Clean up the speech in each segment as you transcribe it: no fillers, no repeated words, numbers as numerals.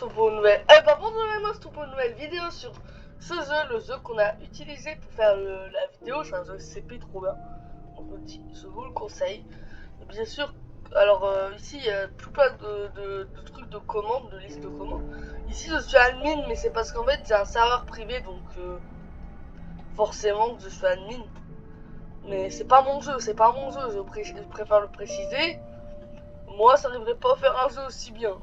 Monster pour une nouvelle... bonjour les Monster pour une nouvelle vidéo sur ce jeu, le jeu qu'on a utilisé pour faire la vidéo. C'est un jeu CP trop bien, je vous le conseille. Et bien sûr, alors ici il y a tout plein de trucs de commandes, de listes de commandes. Ici je suis admin, mais c'est parce qu'en fait c'est un serveur privé, donc forcément que je suis admin. Mais c'est pas mon jeu, je préfère le préciser. Moi ça n'arriverait pas à faire un jeu aussi bien.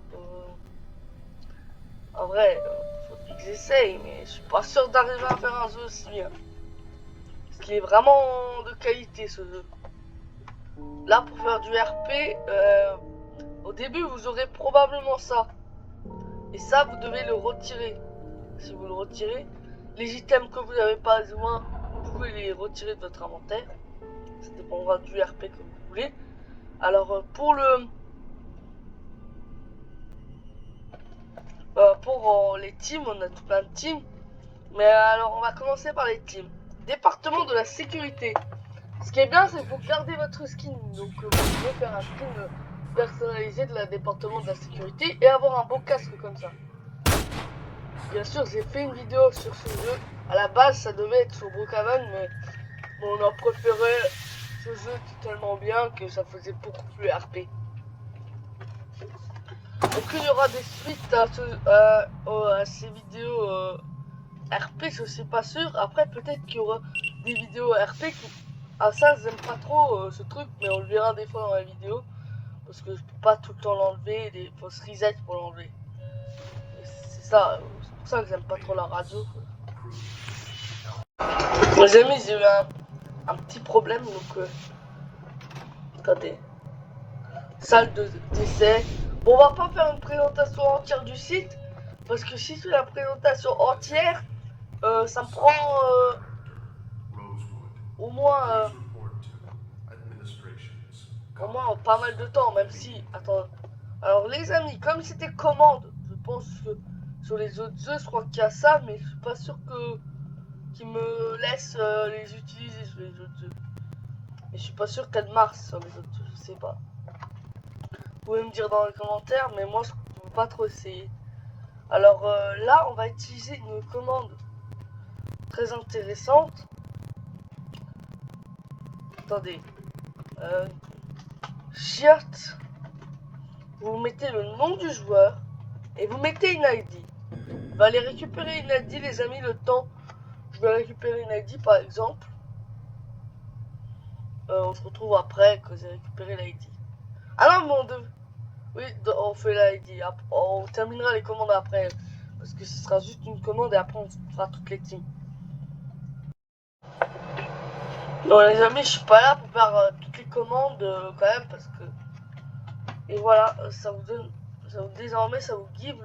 En vrai, faut que j'essaye, mais je suis pas sûr d'arriver à faire un jeu aussi bien. Parce qu'il est vraiment de qualité ce jeu. Là, pour faire du RP, au début, vous aurez probablement ça. Et ça, vous devez le retirer. Si vous le retirez, les items que vous n'avez pas besoin, vous pouvez les retirer de votre inventaire. Ça dépendra du RP que vous voulez. Alors, pour les teams, on a tout plein de teams. Mais alors, on va commencer par les teams. Département de la sécurité. Ce qui est bien, c'est que vous gardez votre skin. Donc, vous pouvez faire un skin personnalisé de la département de la sécurité et avoir un beau casque comme ça. Bien sûr, j'ai fait une vidéo sur ce jeu. À la base, ça devait être sur Brookhaven, mais bon, on a préféré ce jeu qui est tellement bien que ça faisait beaucoup plus RP. Donc, il y aura des suites à ces vidéos RP, je suis pas sûr. Après, peut-être qu'il y aura des vidéos RP qui... Ah, ça, j'aime pas trop ce truc, mais on le verra des fois dans la vidéo. Parce que je peux pas tout le temps l'enlever, il faut se reset pour l'enlever. C'est ça, c'est pour ça que j'aime pas trop la radio. Mes amis, j'ai eu un petit problème, donc... attendez. Salle d'essai. Bon, on va pas faire une présentation entière du site. Parce que si c'est la présentation entière, ça me prend... au moins pas mal de temps, même si... Attends. Alors les amis, comme c'était commande, je pense que sur les autres jeux, je crois qu'il y a ça, mais je suis pas sûr que qu'ils me laissent les utiliser sur les autres jeux. Mais je suis pas sûr qu'elle marche sur les autres jeux, je sais pas. Vous pouvez me dire dans les commentaires, mais moi je peux pas trop essayer. Alors là, on va utiliser une commande très intéressante. Attendez. Shirt. Vous mettez le nom du joueur et vous mettez une ID. On va aller récupérer une ID, les amis, le temps. Je vais récupérer une ID par exemple. On se retrouve après que j'ai récupéré l'ID. Ah non, mon dieu. Oui, on fait l'ID. On terminera les commandes après. Parce que ce sera juste une commande et après on fera toutes les teams. Non les amis, je suis pas là pour faire toutes les commandes quand même parce que... Et voilà, ça vous donne... désormais ça vous give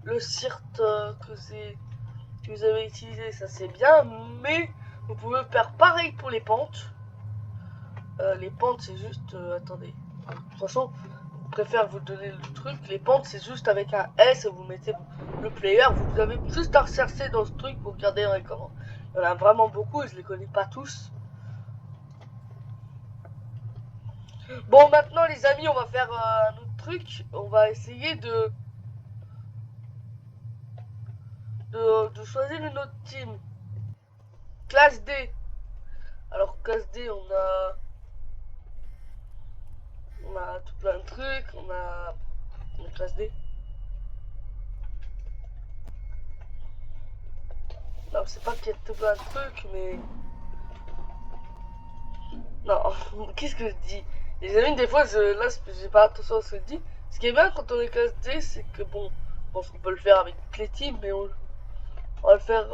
le CIRT que vous avez utilisé. Ça c'est bien, mais vous pouvez faire pareil pour les pentes. Les pentes c'est juste... attendez. De toute façon, je préfère vous donner le truc. Les pentes c'est juste avec un S et vous mettez le player. Vous avez juste à rechercher dans ce truc pour regarder dans les commandes. Il y en a vraiment beaucoup et je les connais pas tous. Bon, maintenant les amis, on va faire un autre truc. On va essayer de choisir une autre team. Classe D. Alors classe D, on a tout plein de trucs. On a classe D. Non, c'est pas qu'il y a tout plein de trucs, mais... Non, qu'est-ce que je dis? Les amis, des fois, là, j'ai pas attention à ce que je dis. Ce qui est bien quand on est classe D, c'est que bon, je pense qu'on peut le faire avec toutes les teams, mais on va le faire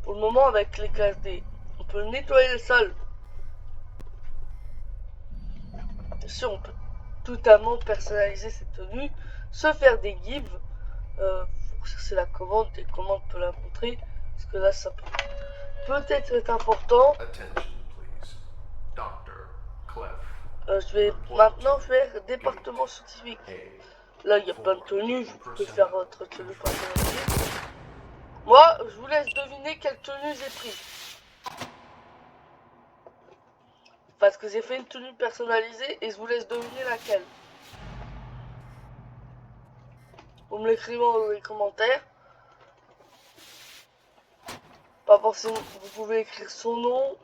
pour le moment avec les classes D. On peut nettoyer le sol. Bien sûr, on peut totalement personnaliser cette tenue, se faire des gives. Faut chercher la commande, les commandes peut la montrer, parce que là, ça peut peut-être être important. Je vais maintenant faire département scientifique. Là, il y a plein de tenues, vous pouvez faire votre tenue personnalisée. Moi, je vous laisse deviner quelle tenue j'ai pris. Parce que j'ai fait une tenue personnalisée et je vous laisse deviner laquelle. vous me l'écrivez dans les commentaires. Pas forcément, vous pouvez écrire son nom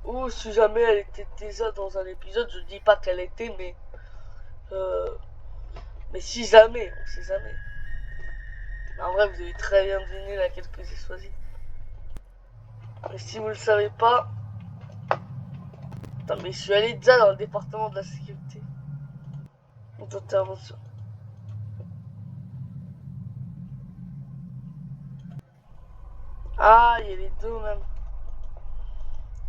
ou si jamais elle était déjà dans un épisode, je dis pas qu'elle était, mais si jamais, on sait jamais. En vrai, vous avez très bien deviné laquelle que j'ai choisi. Mais si vous le savez pas, attends, mais je suis allé déjà dans le département de la sécurité. D'intervention. Ah, il y a les deux même.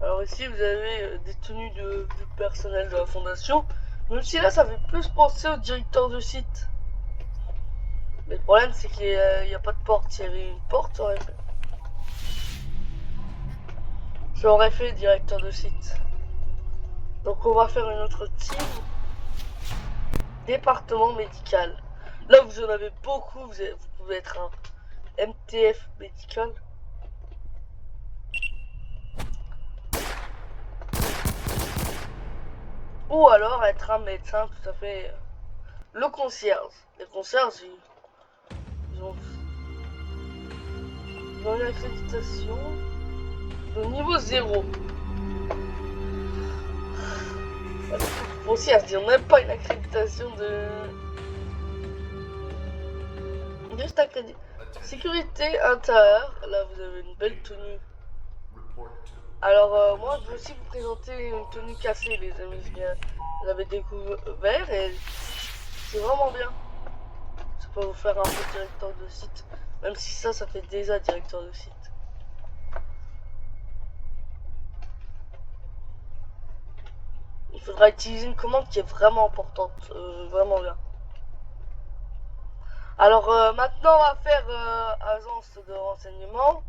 Alors ici, vous avez des tenues du personnel de la fondation. Même si là, ça fait plus penser au directeur de site. Mais le problème, c'est qu'il n'y a pas de porte. S'il y avait une porte, ça aurait fait directeur de site. Donc on va faire une autre team. Département médical. Là, vous en avez beaucoup. Vous pouvez être un MTF médical. Ou alors être un médecin tout à fait. Le concierge. Les concierges, ils ont une accréditation de niveau 0. Concierge, ils n'ont même pas une accréditation de. Juste accréditation. Sécurité intérieure. Là, vous avez une belle tenue. Alors, moi, je vais aussi vous présenter une tenue cassée, les amis. Je l'avais découvert et c'est vraiment bien. Ça peut vous faire un peu directeur de site. Même si ça fait déjà directeur de site. Il faudra utiliser une commande qui est vraiment importante. Vraiment bien. Alors, maintenant, on va faire agence de renseignement.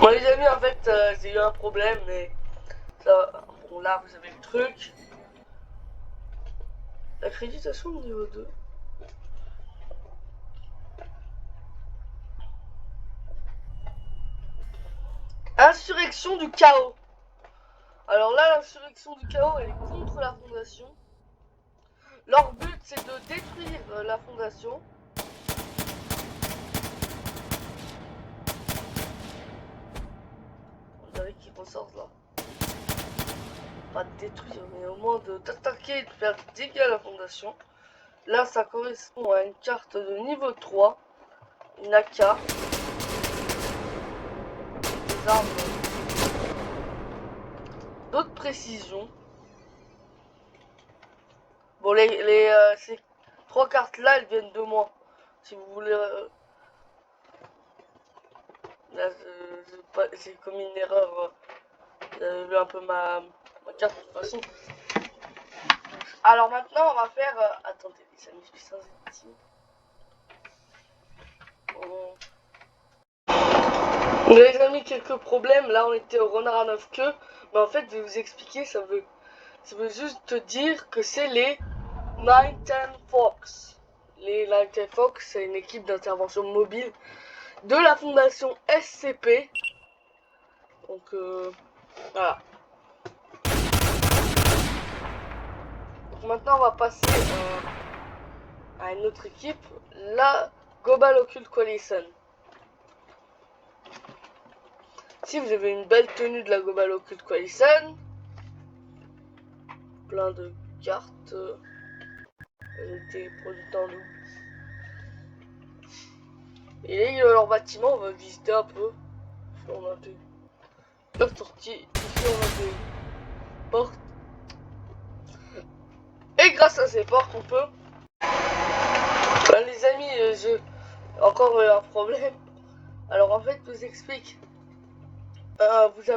Bon, les amis, en fait, j'ai eu un problème, mais ça, bon, là, vous avez le truc. L'accréditation niveau 2. Insurrection du chaos. Alors là, l'insurrection du chaos, elle est contre la fondation. Leur but, c'est de détruire la fondation. On dirait qu'ils ressortent là. Pas de détruire, mais au moins d'attaquer et de faire des dégâts à la fondation. Là, ça correspond à une carte de niveau 3. Une AK. Des armes. D'autres précisions. Bon, ces 3 cartes là, elles viennent de moi. Si vous voulez. Là, j'ai commis une erreur. J'avais vu un peu ma carte de toute façon. Alors maintenant, on va faire. Attendez, les amis, je suis sans étime. Les amis, quelques problèmes. Là, on était au renard à 9 queues. Mais en fait, je vais vous expliquer. Ça veut juste te dire que c'est les Nighttime Fox. Les Nighttime Fox, c'est une équipe d'intervention mobile de la fondation SCP. Donc, voilà. Donc maintenant, on va passer à une autre équipe, la Global Occult Coalition. Si vous avez une belle tenue de la Global Occult Coalition, plein de cartes, elles ont été produites en double. Et là, leur bâtiment, on va visiter un peu. Ici, on a des sorties, ici, on a des portes. Et grâce à ces portes, on peut. Ben, les amis, j'ai encore un problème. Alors en fait, je vous explique. Vous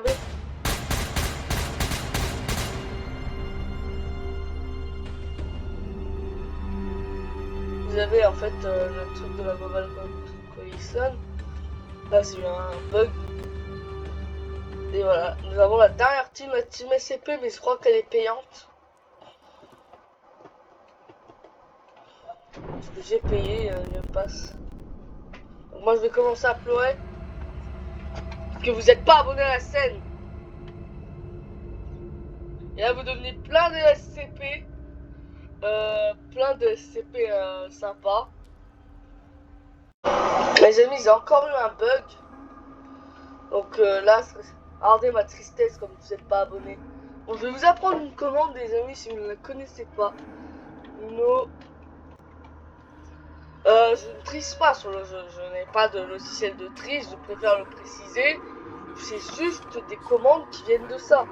avez en fait le truc de la Global Coalition. Là, j'ai eu un bug. Et voilà, nous avons la dernière team, la team SCP, mais je crois qu'elle est payante. Parce que j'ai payé le pass. Donc moi, je vais commencer à pleurer. Parce que vous n'êtes pas abonné à la chaîne. Et là, vous devenez plein de SCP. plein de SCP sympas. Les amis, j'ai encore eu un bug. Donc là, regardez ma tristesse comme vous n'êtes pas abonné. Bon, je vais vous apprendre une commande, les amis, si vous ne la connaissez pas. Je ne triche pas sur le jeu, je n'ai pas de logiciel de triche, je préfère le préciser. C'est juste des commandes qui viennent de ça.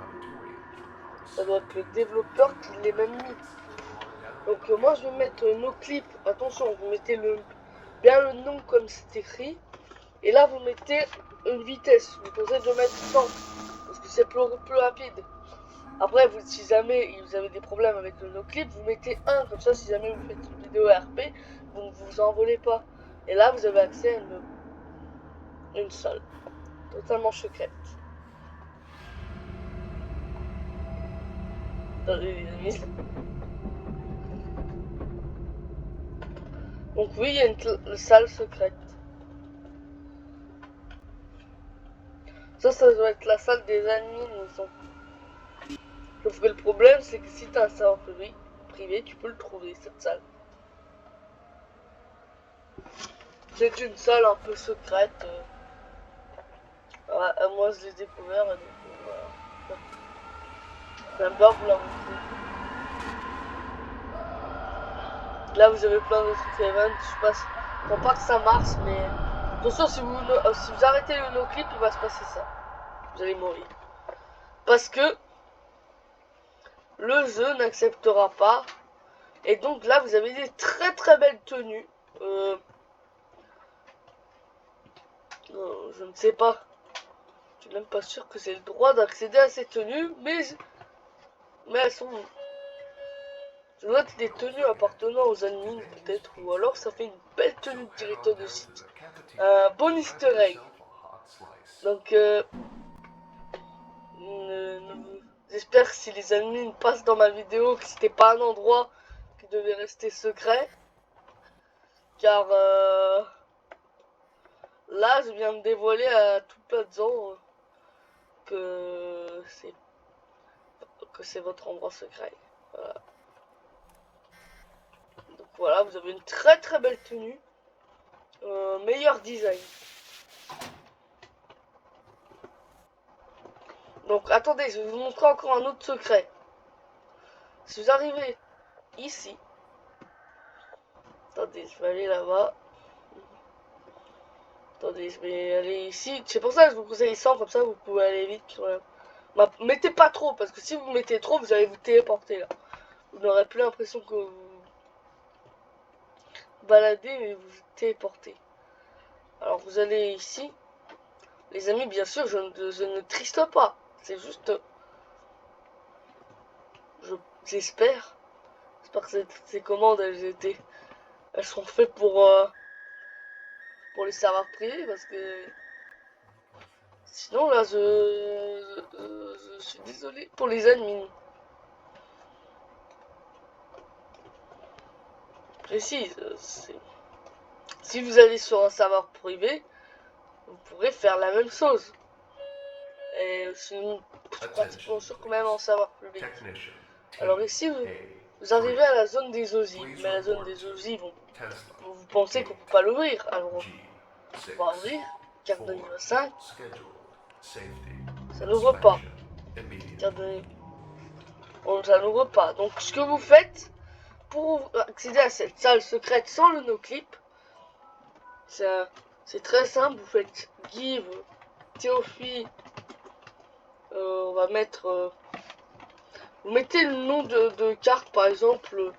Ça doit être le développeur qui les même mis. Donc moi je vais mettre nos clips, attention, vous mettez bien le nom comme c'est écrit. Et là vous mettez une vitesse, je vous conseille de mettre 100, parce que c'est plus rapide. Après, si jamais vous avez des problèmes avec le no-clip, vous mettez 1, comme ça si jamais vous faites une vidéo RP, vous ne vous envolez pas. Et là vous avez accès à une salle, totalement secrète. Donc oui, il y a une salle secrète. Ça doit être la salle des admins. Sauf que le problème, c'est que si tu as un serveur privé, tu peux le trouver, cette salle. C'est une salle un peu secrète. Moi, je l'ai découvert, et donc voilà. J'aime bien vous la montrer. Là, vous avez plein de trucs event. Je pense pas que ça marche, mais attention, si vous arrêtez le no-clip, il va se passer ça. Vous allez mourir. Parce que le jeu n'acceptera pas. Et donc là, vous avez des très très belles tenues. Je ne sais pas. Je suis même pas sûr que c'est le droit d'accéder à ces tenues, mais elles sont... Ça doit être des tenues appartenant aux admins peut-être, ou alors ça fait une belle tenue de directeur de site. Bon easter egg. Donc j'espère que si les admins passent dans ma vidéo que c'était pas un endroit qui devait rester secret. Car là je viens de dévoiler à tout plein de gens que c'est votre endroit secret. Voilà. Donc voilà, vous avez une très très belle tenue. Meilleur design. Donc attendez, je vais vous montrer encore un autre secret. Si vous arrivez ici, attendez, je vais aller là-bas. Attendez, je vais aller ici. C'est pour ça que je vous conseille 100, comme ça vous pouvez aller vite. Voilà. Mettez pas trop, parce que si vous mettez trop, vous allez vous téléporter là. Vous n'aurez plus l'impression que vous baladez, mais vous vous téléportez. Alors vous allez ici. Les amis, bien sûr, je ne triste pas. C'est juste... J'espère. J'espère que ces commandes, elles sont faites pour les serveurs privés, parce que... Sinon, là, je suis désolé pour les admins. Précise, si vous allez sur un serveur privé, vous pourrez faire la même chose. Et c'est pratiquement sûr que même en serveur public. Alors ici, vous arrivez à la zone des ogives. Mais la zone des ogives, vous pensez qu'on ne peut pas l'ouvrir. Alors, on va ouvrir. Carte de niveau 5. Ça n'ouvre pas. Carte de niveau... Bon, ça n'ouvre pas. Donc, ce que vous faites, pour accéder à cette salle secrète sans le no-clip, c'est très simple. Vous faites give Théophile. On va mettre... vous mettez le nom de carte, par exemple...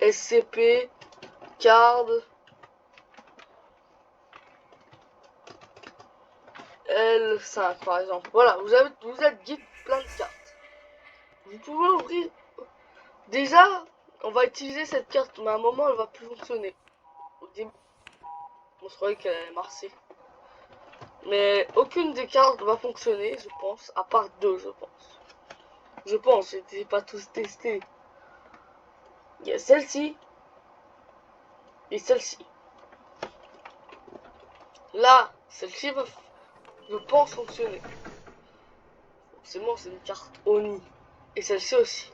SCP, card, L5 par exemple. Voilà, vous êtes guide plein de cartes. Vous pouvez ouvrir. Déjà, on va utiliser cette carte, mais à un moment elle va plus fonctionner. Au début, on se croyait qu'elle allait marcher. Mais aucune des cartes va fonctionner, je pense, à part deux, je pense. Je pense, j'étais pas tous testés. Il y a celle-ci et celle-ci. Là, celle-ci va, je pense, fonctionner. forcément c'est une carte Oni. Et celle-ci aussi.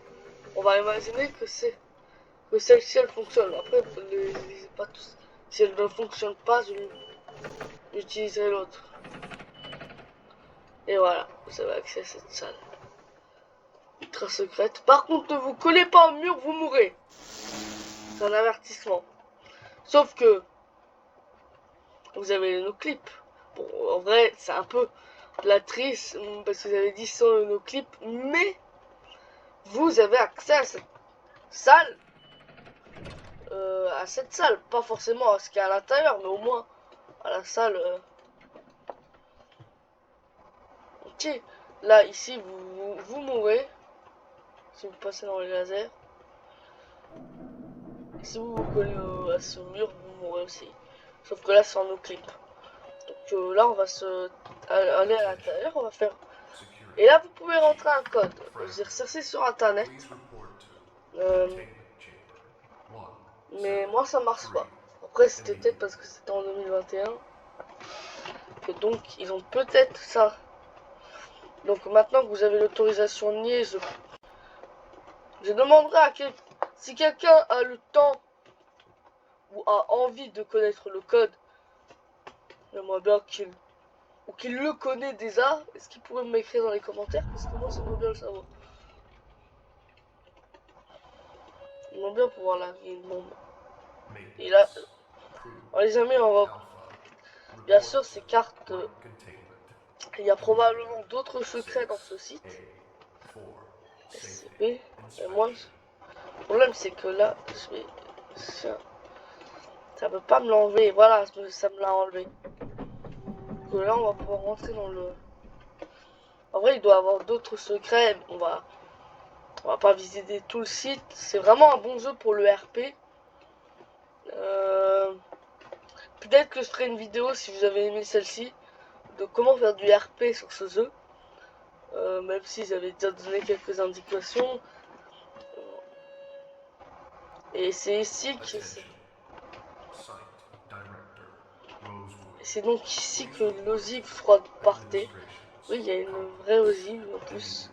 On va imaginer que celle-ci elle fonctionne. Après, vous ne les lisez pas tous. Si elle ne fonctionne pas, j'utiliserai l'autre. Et voilà, vous avez accès à cette salle. Ultra secrète. Par contre, ne vous collez pas au mur, vous mourrez. C'est un avertissement. Sauf que vous avez nos clips. Bon, en vrai, c'est un peu la triste parce que vous avez dit sans nos clips, mais vous avez accès à cette salle. Pas forcément à ce qu'il y a à l'intérieur, mais au moins à la salle. Ok, là ici vous mourrez si vous passez dans les lasers. Et si vous vous collez à ce mur, vous mourrez aussi. Sauf que là c'est en nos clips. Donc là on va aller à l'intérieur, on va faire. Et là vous pouvez rentrer un code. J'ai recherché sur internet. Mais moi ça marche pas. Après c'était peut-être parce que c'était en 2021. Que donc ils ont peut-être ça. Donc maintenant que vous avez l'autorisation niée, je demanderai à si quelqu'un a le temps ou a envie de connaître le code. J'aimerais bien qu'il le connaît déjà. Est-ce qu'il pourrait m'écrire dans les commentaires? Parce que moi j'aimerais bien le savoir. J'aimerais bien pouvoir larguer une bombe. Et là, les amis, on va... Bien sûr, ces cartes... il y a probablement d'autres secrets dans ce site. SCP. Et moi, le problème c'est que là, je vais... Ça peut pas me l'enlever. Voilà, ça me l'a enlevé. Donc là, on va pouvoir rentrer dans le... En vrai, il doit y avoir d'autres secrets. On va pas visiter tout le site. C'est vraiment un bon jeu pour le RP. Peut-être que je ferai une vidéo si vous avez aimé celle-ci de comment faire du RP sur ce jeu. Même si j'avais déjà donné quelques indications. Et c'est ici que c'est donc ici que l'ogive froide partait. Oui, il y a une vraie ogive en plus.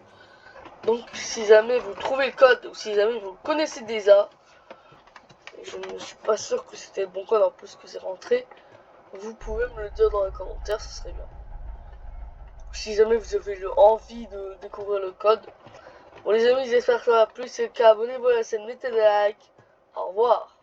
Donc si jamais vous trouvez le code ou si jamais vous le connaissez déjà, je ne suis pas sûr que c'était le bon code en plus que c'est rentré, vous pouvez me le dire dans les commentaires, ce serait bien. Si jamais vous avez envie de découvrir le code. Bon les amis, j'espère que ça va plu, si c'est le cas, abonnez-vous à la chaîne, mettez des likes. Au revoir.